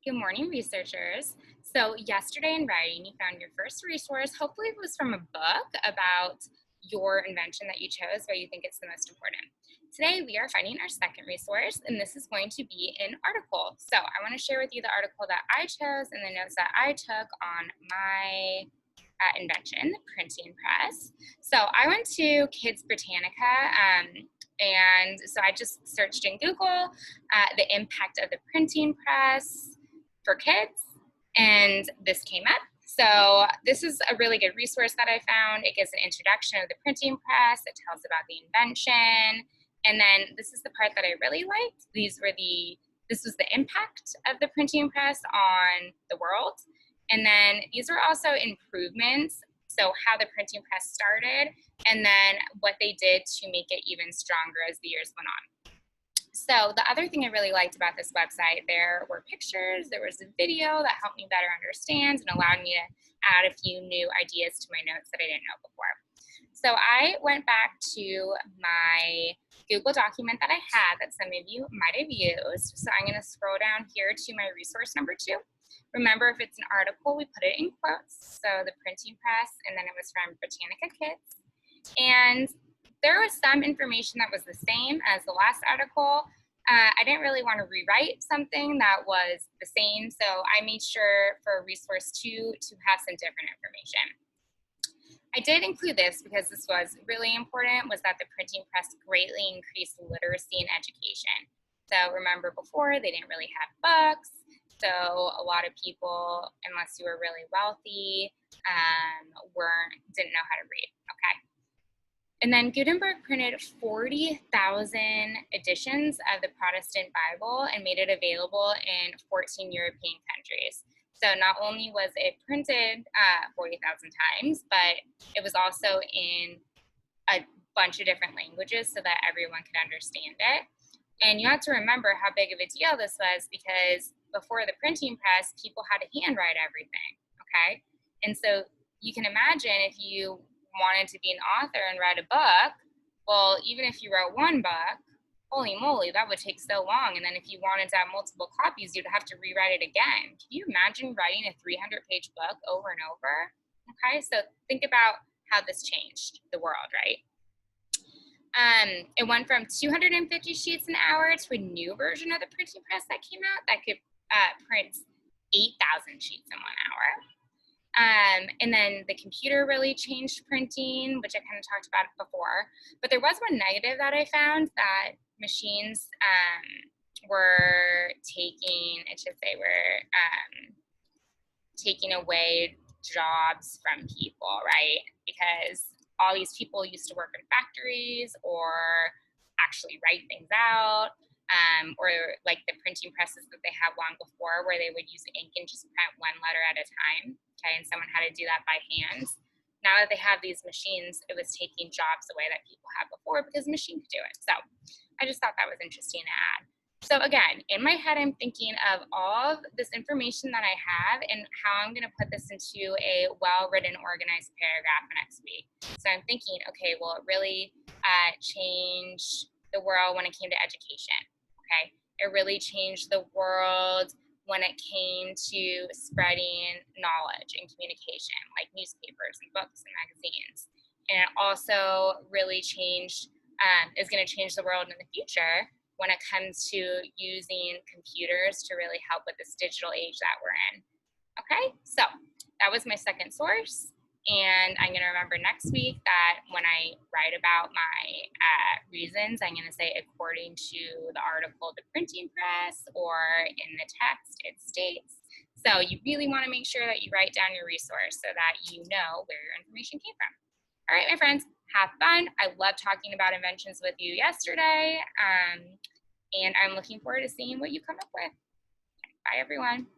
Good morning, researchers. So, yesterday in writing, you found your first resource. Hopefully, it was from a book about your invention that you chose, where you think it's the most important. Today, we are finding our second resource, and this is going to be an article. So, I want to share with you the article that I chose and the notes that I took on my invention, the printing press. So, I went to Kids Britannica. And so I just searched in Google the impact of the printing press for kids, and this came up. So this is a really good resource that I found. It gives an introduction of the printing press. It tells about the invention, and then this is the part that I really liked. This was the impact of the printing press on the world, and then these were also improvements. So how the printing press started, and then what they did to make it even stronger as the years went on. So the other thing I really liked about this website, there were pictures, there was a video that helped me better understand and allowed me to add a few new ideas to my notes that I didn't know before. So I went back to my Google document that I had that some of you might have used. So I'm going to scroll down here to my resource number 2. Remember, if it's an article, we put it in quotes. So the printing press, and then it was from Britannica Kids. And there was some information that was the same as the last article. I didn't really want to rewrite something that was the same, so I made sure for resource 2 to have some different information. I did include this because this was really important, was that the printing press greatly increased literacy and education. So remember before, they didn't really have books, so a lot of people, unless you were really wealthy, didn't know how to read, okay? And then Gutenberg printed 40,000 editions of the Protestant Bible and made it available in 14 European countries. So not only was it printed 40,000 times, but it was also in a bunch of different languages so that everyone could understand it. And you have to remember how big of a deal this was, because before the printing press, people had to handwrite everything, okay? And so you can imagine if you wanted to be an author and write a book, well, even if you wrote one book, holy moly, that would take so long. And then if you wanted to have multiple copies, you'd have to rewrite it again. Can you imagine writing a 300-page book over and over? Okay, so think about how this changed the world, right? It went from 250 sheets an hour to a new version of the printing press that came out that could print 8,000 sheets in 1 hour. And then the computer really changed printing, which I kind of talked about before. But there was one negative that I found, that machines were taking, I should say, taking away jobs from people, right? Because all these people used to work in factories or actually write things out, or like the printing presses that they had long before, where they would use ink and just print one letter at a time. Okay, and someone had to do that by hand. Now that they have these machines, it was taking jobs away that people had before because the machine could do it. So I just thought that was interesting to add. So again, in my head, I'm thinking of all of this information that I have and how I'm going to put this into a well-written, organized paragraph next week. So I'm thinking, okay, well, it really changed the world when it came to education. Okay, it really changed the world when it came to spreading knowledge and communication, like newspapers and books and magazines. And it also really changed, is going to change the world in the future when it comes to using computers to really help with this digital age that we're in. Okay, so that was my second source. And I'm going to remember next week that when I write about my reasons, I'm going to say according to the article, the printing press, or in the text, it states. So you really want to make sure that you write down your resource so that you know where your information came from. All right, my friends, have fun. I love talking about inventions with you yesterday. And I'm looking forward to seeing what you come up with. Bye, everyone.